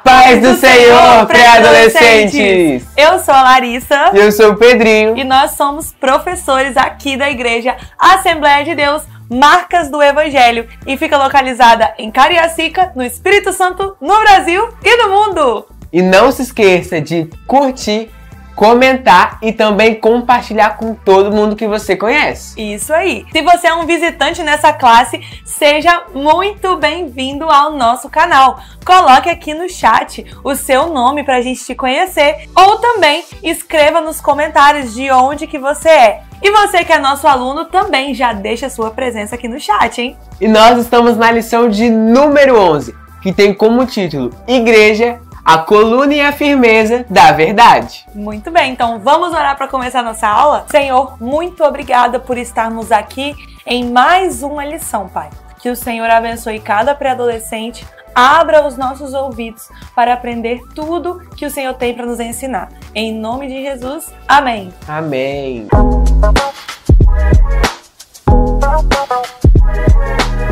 paz do Senhor, pré-adolescentes! Eu sou a Larissa. E eu sou o Pedrinho. E nós somos professores aqui da Igreja Assembleia de Deus, Marcas do Evangelho. E fica localizada em Cariacica, no Espírito Santo, no Brasil e no mundo. E não se esqueça de curtir, comentar e também compartilhar com todo mundo que você conhece. Isso aí! Se você é um visitante nessa classe, seja muito bem-vindo ao nosso canal. Coloque aqui no chat o seu nome pra gente te conhecer ou também escreva nos comentários de onde que você é. E você que é nosso aluno também já deixa a sua presença aqui no chat, hein? E nós estamos na lição de número 11, que tem como título Igreja, a coluna e a firmeza da verdade. Muito bem, então vamos orar para começar nossa aula? Senhor, muito obrigada por estarmos aqui em mais uma lição, Pai. Que o Senhor abençoe cada pré-adolescente, abra os nossos ouvidos para aprender tudo que o Senhor tem para nos ensinar. Em nome de Jesus, amém. Amém.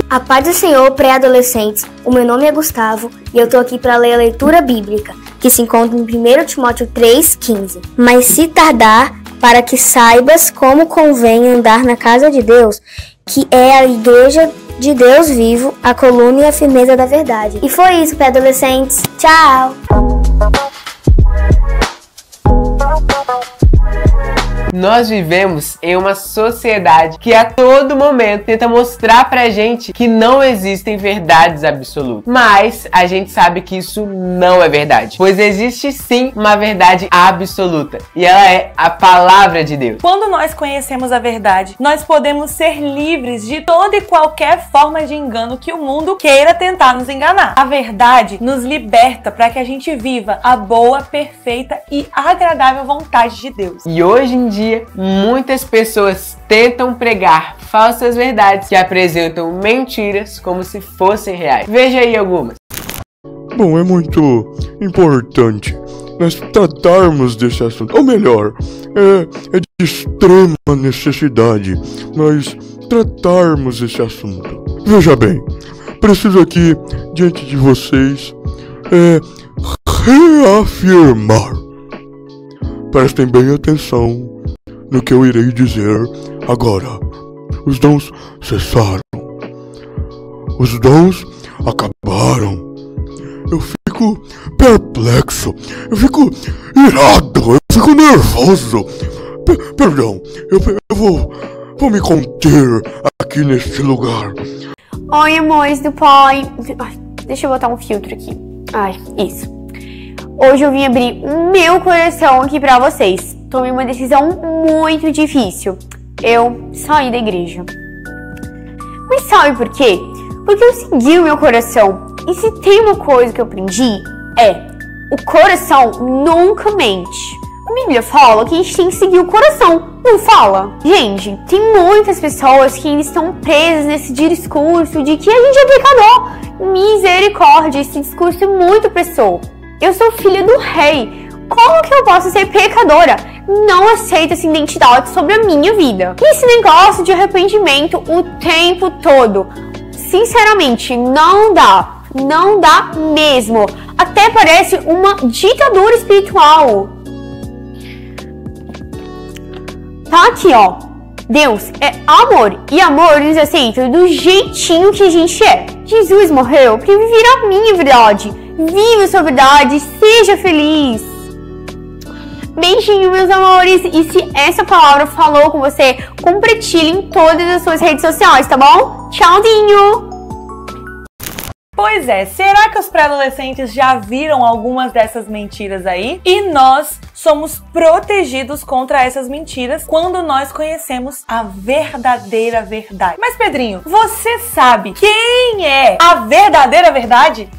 A paz do Senhor, pré-adolescentes, o meu nome é Gustavo e eu tô aqui para ler a leitura bíblica, que se encontra em 1 Timóteo 3,15. Mas se tardar, para que saibas como convém andar na casa de Deus, que é a igreja de Deus vivo, a coluna e a firmeza da verdade. E foi isso, pré-adolescentes. Tchau! Nós vivemos em uma sociedade que a todo momento tenta mostrar pra gente que não existem verdades absolutas. Mas a gente sabe que isso não é verdade, pois existe sim uma verdade absoluta, e ela é a palavra de Deus. Quando nós conhecemos a verdade, nós podemos ser livres de toda e qualquer forma de engano que o mundo queira tentar nos enganar. A verdade nos liberta para que a gente viva a boa, perfeita e agradável vontade de Deus. E hoje em dia, muitas pessoas tentam pregar falsas verdades que apresentam mentiras como se fossem reais. Veja aí algumas. Bom, é muito importante nós tratarmos desse assunto. Ou melhor, é de extrema necessidade nós tratarmos esse assunto. Veja bem, preciso aqui, diante de vocês, reafirmar. Prestem bem atenção no que eu irei dizer agora. Os dons cessaram. Os dons acabaram. Eu fico perplexo. Eu fico irado. Eu fico nervoso. Perdão. Eu vou me conter aqui neste lugar. Oi, amores do Pai. Deixa eu botar um filtro aqui. Isso. Hoje eu vim abrir o meu coração aqui pra vocês. Tomei uma decisão muito difícil. Eu saí da igreja. Mas sabe por quê? Porque eu segui o meu coração. E se tem uma coisa que eu aprendi, o coração nunca mente. A Bíblia fala que a gente tem que seguir o coração, não fala? Gente, tem muitas pessoas que ainda estão presas nesse discurso de que a gente é pecador. Misericórdia, esse discurso é muito opressor. Eu sou filha do rei. Como que eu posso ser pecadora? Não aceito essa identidade sobre a minha vida. E esse negócio de arrependimento o tempo todo. Sinceramente, não dá. Não dá mesmo. Até parece uma ditadura espiritual. Tá aqui, ó. Deus é amor. E amor nos aceita do jeitinho que a gente é. Jesus morreu para viver a minha verdade. Viva sua verdade, seja feliz. Beijinho, meus amores. E se essa palavra falou com você, compartilhe em todas as suas redes sociais, tá bom? Tchauzinho! Pois é, será que os pré-adolescentes já viram algumas dessas mentiras aí? E nós somos protegidos contra essas mentiras quando nós conhecemos a verdadeira verdade. Mas Pedrinho, você sabe quem é a verdadeira verdade?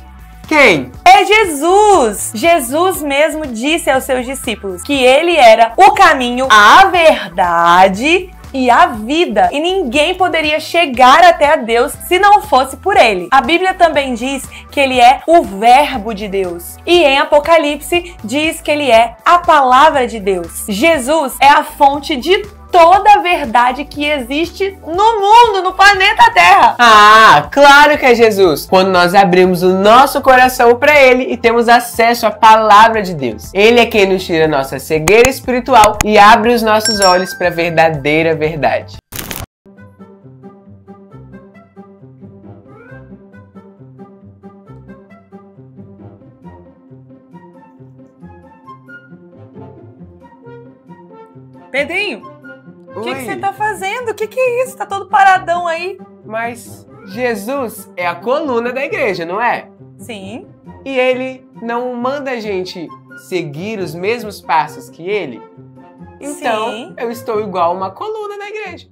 Quem? É Jesus! Jesus mesmo disse aos seus discípulos que ele era o caminho, a verdade e a vida. E ninguém poderia chegar até a Deus se não fosse por ele. A Bíblia também diz que ele é o Verbo de Deus. E em Apocalipse diz que ele é a Palavra de Deus. Jesus é a fonte de toda a verdade que existe no mundo, no planeta Terra. Ah, claro que é Jesus! Quando nós abrimos o nosso coração para Ele e temos acesso à palavra de Deus. Ele é quem nos tira nossa cegueira espiritual e abre os nossos olhos para a verdadeira verdade. Pedrinho, o que você tá fazendo? O que é isso? Tá todo paradão aí? Mas Jesus é a coluna da igreja, não é? Sim. E Ele não manda a gente seguir os mesmos passos que Ele? Então, Sim. eu estou igual uma coluna da igreja.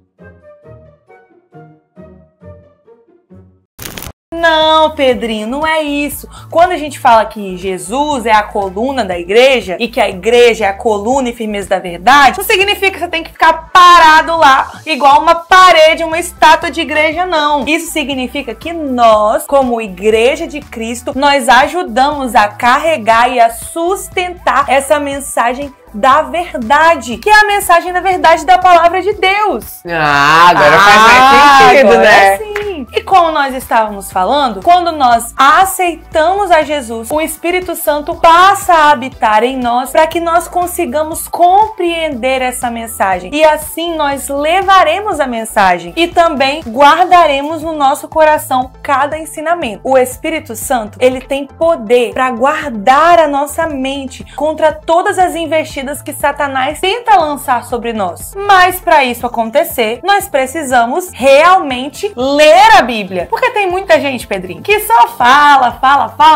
Não, Pedrinho, não é isso. Quando a gente fala que Jesus é a coluna da igreja e que a igreja é a coluna e firmeza da verdade, não significa que você tem que ficar parado lá, igual uma parede, uma estátua de igreja, não. Isso significa que nós, como igreja de Cristo, nós ajudamos a carregar e a sustentar essa mensagem da verdade, que é a mensagem da verdade da palavra de Deus. Ah, agora faz mais sentido, agora né? Sim. E como nós estávamos falando, quando nós aceitamos a Jesus, o Espírito Santo passa a habitar em nós para que nós consigamos compreender essa mensagem. E assim nós levaremos a mensagem e também guardaremos no nosso coração cada ensinamento. O Espírito Santo, ele tem poder para guardar a nossa mente contra todas as investidas que Satanás tenta lançar sobre nós. Mas para isso acontecer, nós precisamos realmente ler a Bíblia. Porque tem muita gente, Pedrinho, que só fala,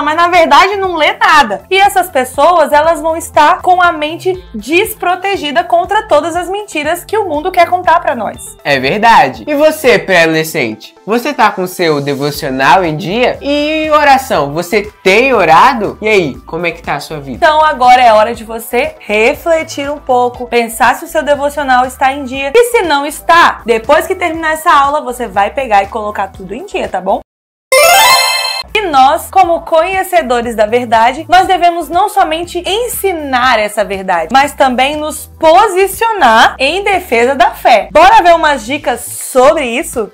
mas na verdade não lê nada. E essas pessoas, elas vão estar com a mente desprotegida contra todas as mentiras que o mundo quer contar para nós. É verdade. E você, pré-adolescente? Você tá com seu devocional em dia? E oração? Você tem orado? E aí, como é que tá a sua vida? Então agora é hora de você refletir um pouco, pensar se o seu devocional está em dia. E se não está, depois que terminar essa aula, você vai pegar e colocar tudo em dia, tá bom? E nós, como conhecedores da verdade, nós devemos não somente ensinar essa verdade, mas também nos posicionar em defesa da fé. Bora ver umas dicas sobre isso?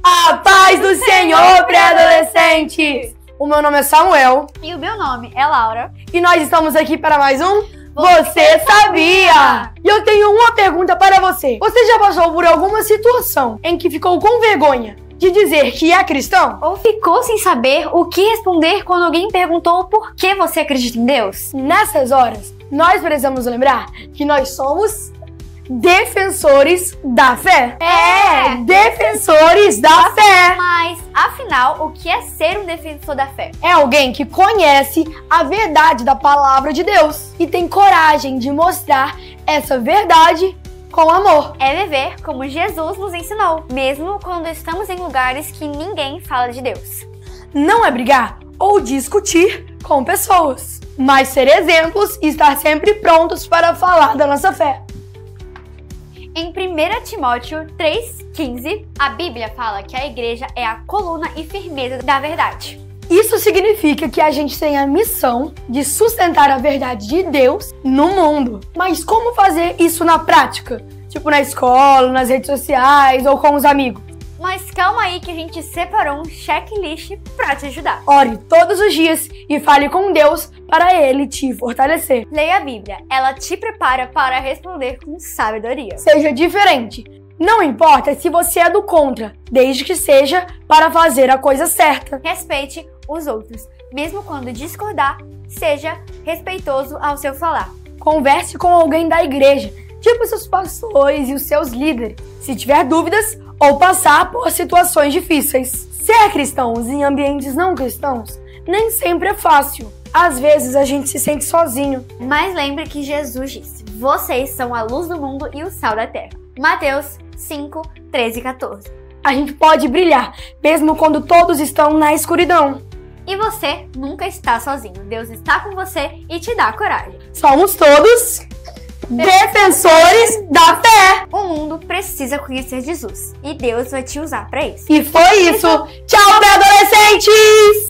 A paz do Senhor, pré-adolescentes! O meu nome é Samuel E o meu nome é Laura. e nós estamos aqui para mais um Você Sabia? E eu tenho uma pergunta para você. Você já passou por alguma situação em que ficou com vergonha de dizer que é cristão? Ou ficou sem saber o que responder quando alguém perguntou por que você acredita em Deus? Nessas horas, nós precisamos lembrar que nós somos defensores da fé. Defensores da fé! Mas, afinal, o que é ser um defensor da fé? É alguém que conhece a verdade da palavra de Deus e tem coragem de mostrar essa verdade com amor. É viver como Jesus nos ensinou, mesmo quando estamos em lugares que ninguém fala de Deus. Não é brigar ou discutir com pessoas, mas ser exemplos e estar sempre prontos para falar da nossa fé. Em 1 Timóteo 3,15, a Bíblia fala que a igreja é a coluna e firmeza da verdade. Isso significa que a gente tem a missão de sustentar a verdade de Deus no mundo. Mas como fazer isso na prática? Tipo na escola, nas redes sociais ou com os amigos? Mas calma aí que a gente separou um checklist pra te ajudar. Ore todos os dias e fale com Deus para Ele te fortalecer. Leia a Bíblia, ela te prepara para responder com sabedoria. Seja diferente. Não importa se você é do contra, desde que seja para fazer a coisa certa. Respeite os outros, mesmo quando discordar, seja respeitoso ao seu falar. Converse com alguém da igreja, tipo seus pastores e os seus líderes, se tiver dúvidas ou passar por situações difíceis. Ser cristãos em ambientes não cristãos nem sempre é fácil. Às vezes a gente se sente sozinho. Mas lembre que Jesus disse: vocês são a luz do mundo e o sal da terra. Mateus 5, 13 e 14. A gente pode brilhar, mesmo quando todos estão na escuridão. E você nunca está sozinho. Deus está com você e te dá coragem. Somos todos defensores da fé. O mundo precisa conhecer Jesus e Deus vai te usar para isso. E foi isso. Tchau, pré-adolescentes!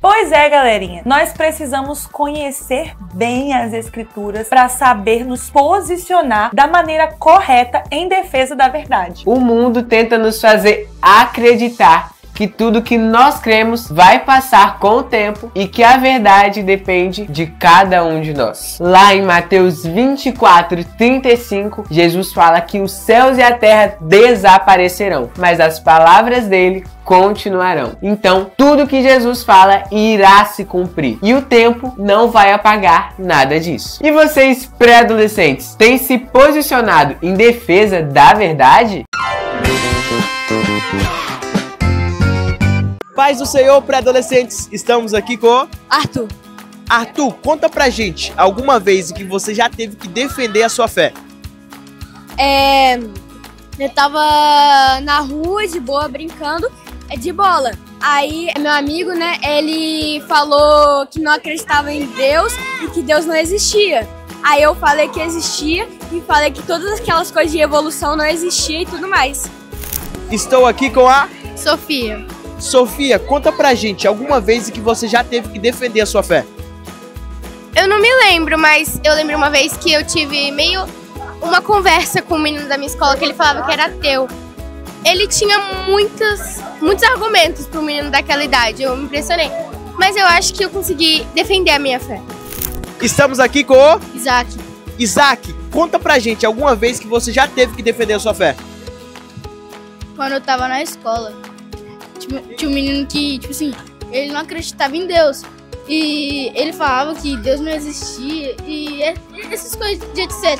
Pois é, galerinha, nós precisamos conhecer bem as escrituras para saber nos posicionar da maneira correta em defesa da verdade. O mundo tenta nos fazer acreditar que tudo que nós cremos vai passar com o tempo e que a verdade depende de cada um de nós. Lá em Mateus 24:35, Jesus fala que os céus e a terra desaparecerão, mas as palavras dele continuarão. Então, tudo que Jesus fala irá se cumprir e o tempo não vai apagar nada disso. E vocês, pré-adolescentes, têm se posicionado em defesa da verdade? Paz do Senhor, pré-adolescentes, estamos aqui com Arthur. Arthur, conta pra gente alguma vez em que você já teve que defender a sua fé. Eu tava na rua de boa brincando de bola. Aí meu amigo, né, ele falou que não acreditava em Deus e que Deus não existia. Aí eu falei que existia e falei que todas aquelas coisas de evolução não existiam e tudo mais. Estou aqui com a Sofia. Sofia, conta pra gente alguma vez em que você já teve que defender a sua fé. Eu não me lembro, mas eu lembro uma vez que eu tive meio uma conversa com um menino da minha escola que ele falava que era ateu. Ele tinha muitos argumentos pro menino daquela idade, eu me impressionei. Mas eu acho que eu consegui defender a minha fé. Estamos aqui com o Isaac. Isaac, conta pra gente alguma vez que você já teve que defender a sua fé. Quando eu tava na escola, tinha um menino que, tipo assim, ele não acreditava em Deus. E ele falava que Deus não existia e essas coisas de etc.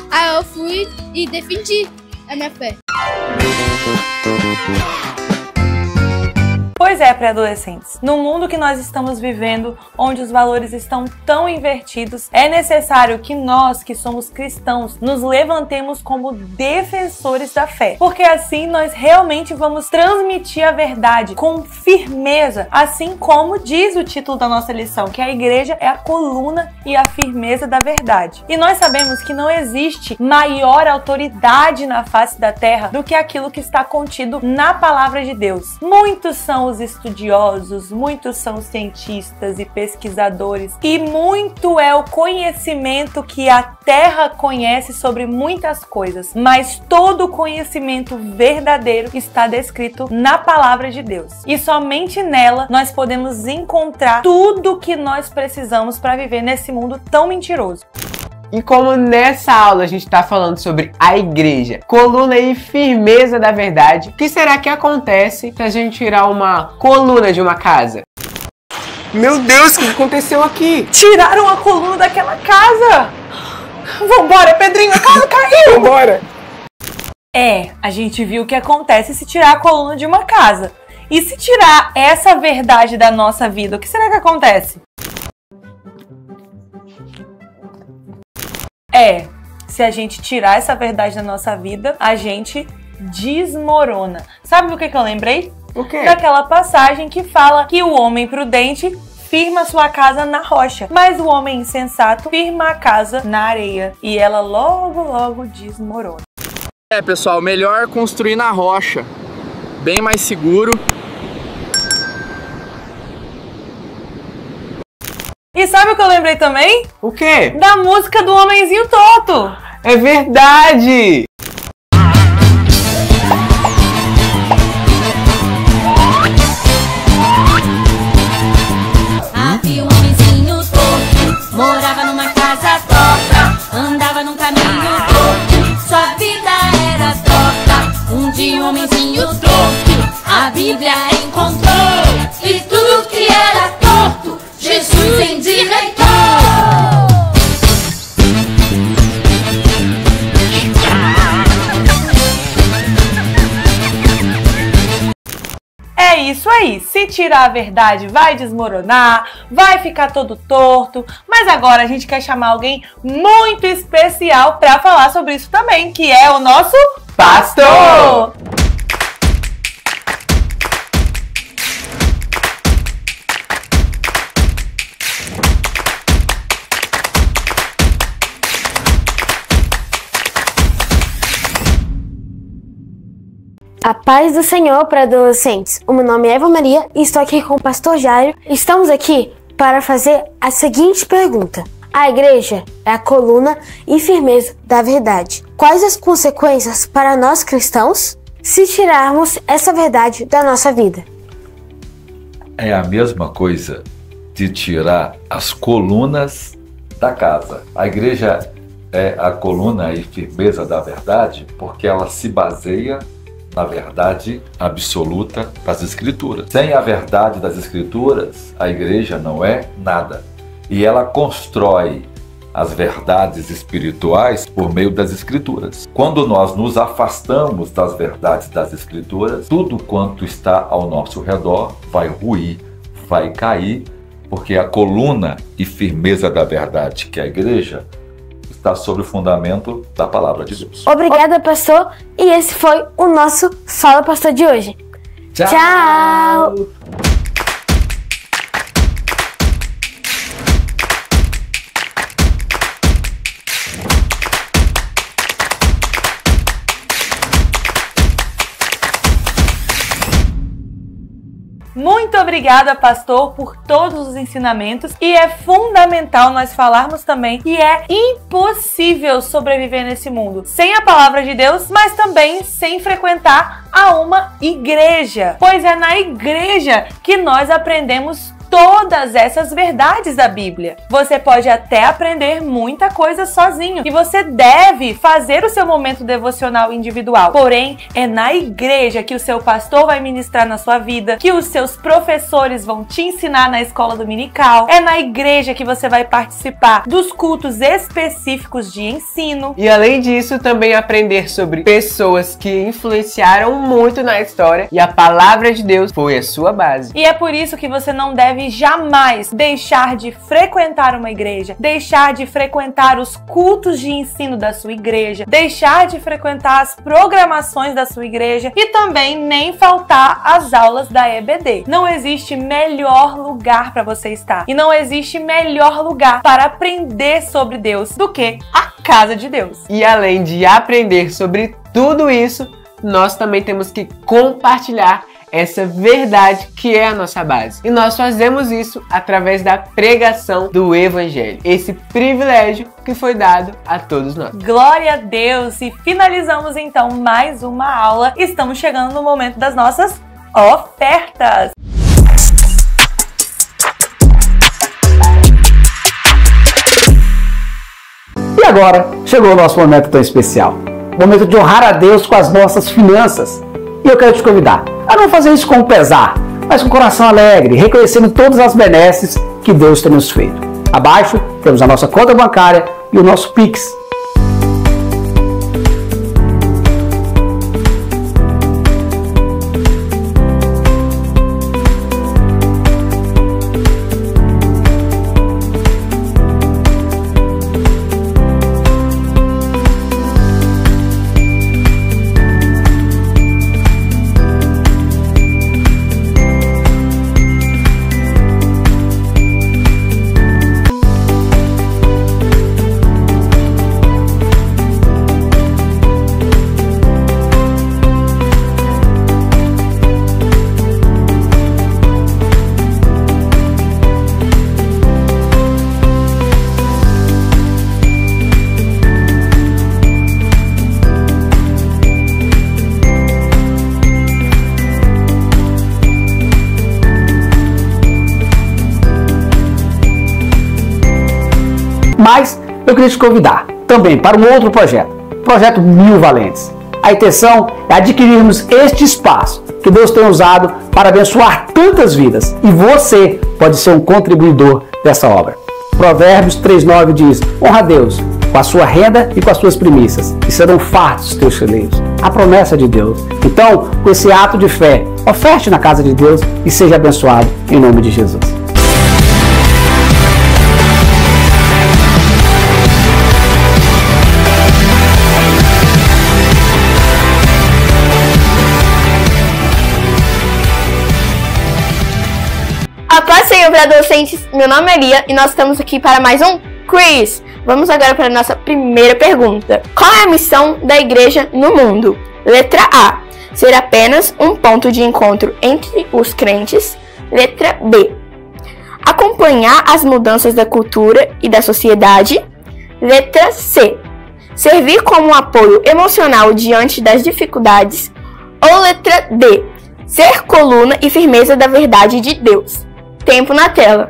Aí eu fui e defendi a minha fé. Pois é, pré-adolescentes, no mundo que nós estamos vivendo, onde os valores estão tão invertidos, é necessário que nós, que somos cristãos, nos levantemos como defensores da fé, porque assim nós realmente vamos transmitir a verdade com firmeza, assim como diz o título da nossa lição, que a igreja é a coluna e a firmeza da verdade. E nós sabemos que não existe maior autoridade na face da terra do que aquilo que está contido na palavra de Deus. Muitos são os estudiosos, muitos são cientistas e pesquisadores, e muito é o conhecimento que a terra conhece sobre muitas coisas, mas todo o conhecimento verdadeiro está descrito na palavra de Deus. E somente nela nós podemos encontrar tudo o que nós precisamos para viver nesse mundo tão mentiroso. E como nessa aula a gente está falando sobre a igreja, coluna e firmeza da verdade, o que será que acontece se a gente tirar uma coluna de uma casa? Meu Deus, o que aconteceu aqui? Tiraram a coluna daquela casa! Vambora, Pedrinho, a casa caiu! Vambora! A gente viu o que acontece se tirar a coluna de uma casa. E se tirar essa verdade da nossa vida, o que será que acontece? Se a gente tirar essa verdade da nossa vida, a gente desmorona. Sabe o que eu lembrei? O quê? Daquela passagem que fala que o homem prudente firma sua casa na rocha, mas o homem insensato firma a casa na areia e ela logo, logo desmorona. Pessoal, melhor construir na rocha, bem mais seguro. E sabe o que eu lembrei também? O quê? Da música do Homenzinho Toto. É verdade! Havia um homenzinho torto, morava numa casa torta, andava num caminho torto, sua vida era torta. Um dia um homenzinho torto, a Bíblia encontrou, e tudo que era torto, Jesus endireitou. é isso aí. Se tirar a verdade, vai desmoronar, vai ficar todo torto. Mas agora a gente quer chamar alguém muito especial para falar sobre isso também, que é o nosso pastor! A paz do Senhor para adolescentes. O meu nome é Eva Maria e estou aqui com o pastor Jairo. Estamos aqui para fazer a seguinte pergunta. A igreja é a coluna e firmeza da verdade. Quais as consequências para nós cristãos se tirarmos essa verdade da nossa vida? É a mesma coisa de tirar as colunas da casa. A igreja é a coluna e firmeza da verdade porque ela se baseia na verdade absoluta das Escrituras. Sem a verdade das Escrituras, a igreja não é nada. E ela constrói as verdades espirituais por meio das Escrituras. Quando nós nos afastamos das verdades das Escrituras, tudo quanto está ao nosso redor vai ruir, vai cair, porque a coluna e firmeza da verdade, que é a igreja, está sobre o fundamento da palavra de Deus. Obrigada, pastor. E esse foi o nosso Fala Pastor de hoje. Tchau! Tchau. Muito obrigada, pastor, por todos os ensinamentos. E é fundamental nós falarmos também que é impossível sobreviver nesse mundo sem a palavra de Deus, mas também sem frequentar a uma igreja. Pois é na igreja que nós aprendemos todas essas verdades da Bíblia. Você pode até aprender muita coisa sozinho e você deve fazer o seu momento devocional individual. Porém, é na igreja que o seu pastor vai ministrar na sua vida, que os seus professores vão te ensinar na escola dominical. É na igreja que você vai participar dos cultos específicos de ensino. E além disso, também aprender sobre pessoas que influenciaram muito na história e a palavra de Deus foi a sua base. E é por isso que você não deve jamais deixar de frequentar uma igreja, deixar de frequentar os cultos de ensino da sua igreja, deixar de frequentar as programações da sua igreja e também nem faltar às aulas da EBD. Não existe melhor lugar para você estar e não existe melhor lugar para aprender sobre Deus do que a casa de Deus. E além de aprender sobre tudo isso, nós também temos que compartilhar essa verdade que é a nossa base. E nós fazemos isso através da pregação do Evangelho. Esse privilégio que foi dado a todos nós. Glória a Deus! E finalizamos então mais uma aula. Estamos chegando no momento das nossas ofertas. E agora chegou o nosso momento tão especial. O momento de honrar a Deus com as nossas finanças. E eu quero te convidar a não fazer isso com pesar, mas com coração alegre, reconhecendo todas as benesses que Deus tem nos feito. Abaixo temos a nossa conta bancária e o nosso Pix. Mas eu queria te convidar também para um outro projeto, o Projeto 1000 Valentes. A intenção é adquirirmos este espaço que Deus tem usado para abençoar tantas vidas e você pode ser um contribuidor dessa obra. Provérbios 3:9 diz: honra a Deus com a sua renda e com as suas primícias, e serão fartos os teus celeiros. A promessa de Deus. Então, com esse ato de fé, Oferte na casa de Deus e seja abençoado em nome de Jesus. A paz do Senhor para adolescentes, meu nome é Lia e nós estamos aqui para mais um quiz. Vamos agora para a nossa primeira pergunta. Qual é a missão da igreja no mundo? Letra A, ser apenas um ponto de encontro entre os crentes. Letra B, acompanhar as mudanças da cultura e da sociedade. Letra C, servir como um apoio emocional diante das dificuldades. Ou letra D, ser coluna e firmeza da verdade de Deus. Tempo na tela.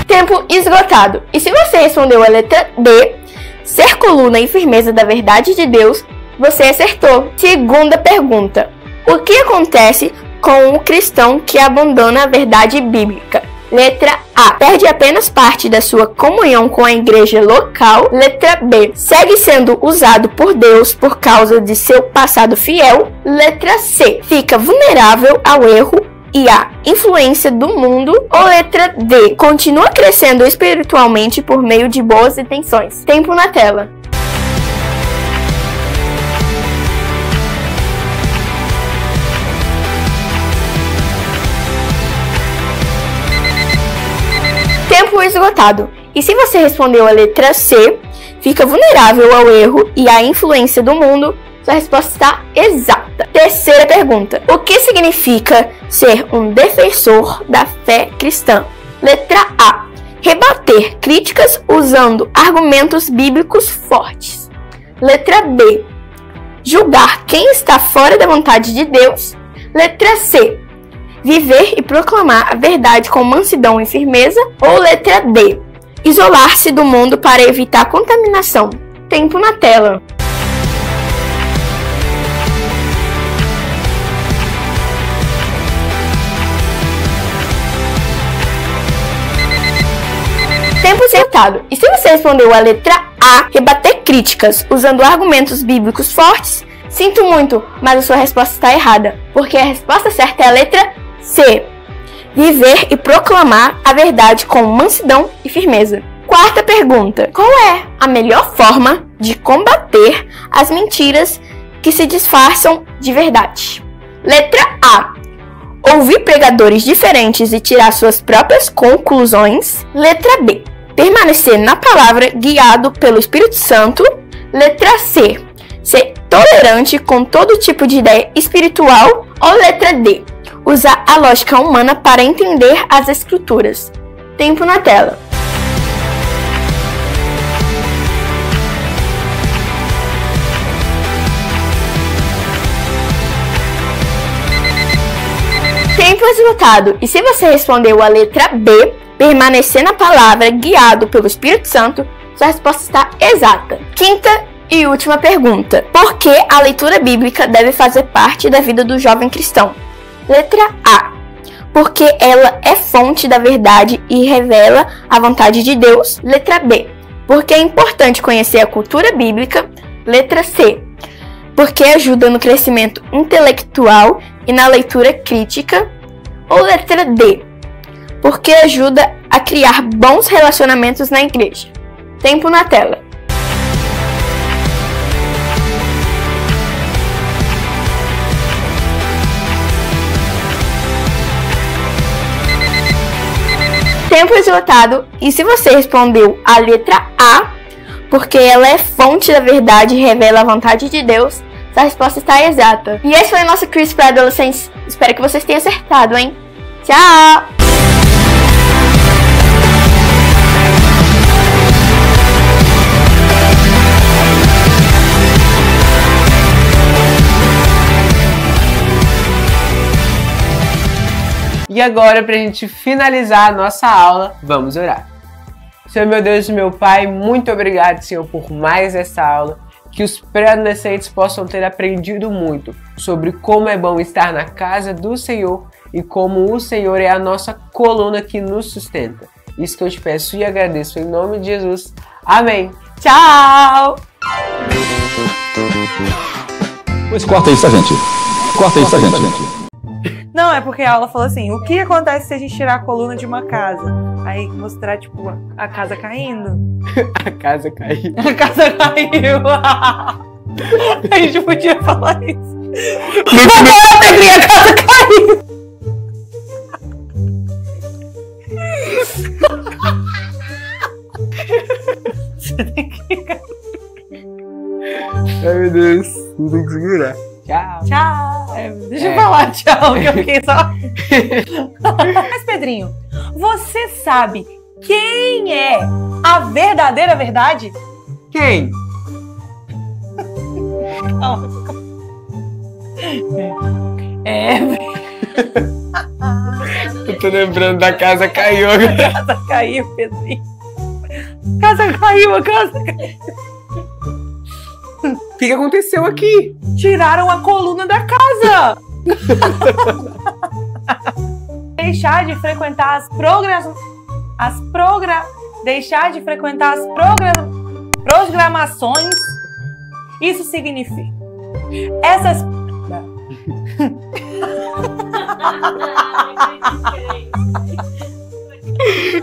Tempo esgotado. E se você respondeu a letra D, ser coluna e firmeza da verdade de Deus, você acertou. Segunda pergunta. O que acontece com o cristão que abandona a verdade bíblica? Letra A, perde apenas parte da sua comunhão com a igreja local. Letra B, segue sendo usado por Deus por causa de seu passado fiel. Letra C, fica vulnerável ao erro e à influência do mundo. Ou letra D, continua crescendo espiritualmente por meio de boas intenções. Tempo na tela. Tempo esgotado. E se você respondeu a letra C, fica vulnerável ao erro e à influência do mundo, sua resposta está exata. Terceira pergunta. O que significa ser um defensor da fé cristã? Letra A, rebater críticas usando argumentos bíblicos fortes. Letra B, julgar quem está fora da vontade de Deus. Letra C, viver e proclamar a verdade com mansidão e firmeza. Ou letra D, isolar-se do mundo para evitar contaminação. Tempo na tela. Tempo esgotado. E se você respondeu a letra A, rebater críticas usando argumentos bíblicos fortes, sinto muito, mas a sua resposta está errada, porque a resposta certa é a letra C, viver e proclamar a verdade com mansidão e firmeza. Quarta pergunta. Qual é a melhor forma de combater as mentiras que se disfarçam de verdade? Letra A, ouvir pregadores diferentes e tirar suas próprias conclusões. Letra B, permanecer na palavra guiado pelo Espírito Santo. Letra C, ser tolerante com todo tipo de ideia espiritual. Ou letra D, usar a lógica humana para entender as escrituras. Tempo na tela. Tempo esgotado. E se você respondeu a letra B, permanecer na palavra guiado pelo Espírito Santo, sua resposta está exata. Quinta e última pergunta. Por que a leitura bíblica deve fazer parte da vida do jovem cristão? Letra A, porque ela é fonte da verdade e revela a vontade de Deus. Letra B, porque é importante conhecer a cultura bíblica. Letra C, porque ajuda no crescimento intelectual e na leitura crítica. Ou letra D, porque ajuda a criar bons relacionamentos na igreja. Tempo na tela. Tempo esgotado. E se você respondeu a letra A, porque ela é fonte da verdade e revela a vontade de Deus, sua resposta está exata. E esse foi o nosso quiz para adolescentes. Espero que vocês tenham acertado, hein? Tchau! E agora, para a gente finalizar a nossa aula, vamos orar. Senhor, meu Deus e meu Pai, muito obrigado, Senhor, por mais essa aula. Que os pré-adolescentes possam ter aprendido muito sobre como é bom estar na casa do Senhor e como o Senhor é a nossa coluna que nos sustenta. Isso que eu te peço e agradeço em nome de Jesus. Amém. Tchau! Pois corta isso, gente. Corta isso, gente. Não, é porque a aula falou assim, o que acontece se a gente tirar a coluna de uma casa? Aí mostrar, tipo, a casa caindo. A casa caiu. A casa caiu. A gente podia falar isso. A casa caiu. Você tem que... Ai, meu Deus. Não tem que segurar. Tchau. Tchau. Deixa eu falar tchau, que eu fiquei só... Mas, Pedrinho, você sabe quem é a verdadeira verdade? Quem? Eu tô lembrando da casa caiu agora. A casa caiu, Pedrinho. A casa caiu. O que aconteceu aqui? Tiraram a coluna da casa. Deixar de frequentar deixar de frequentar as programações. Isso significa essas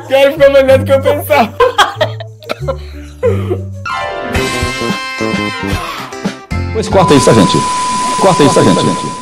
Cara, ficou mais do que eu pensava. Pois corta isso, gente. Corta isso, gente.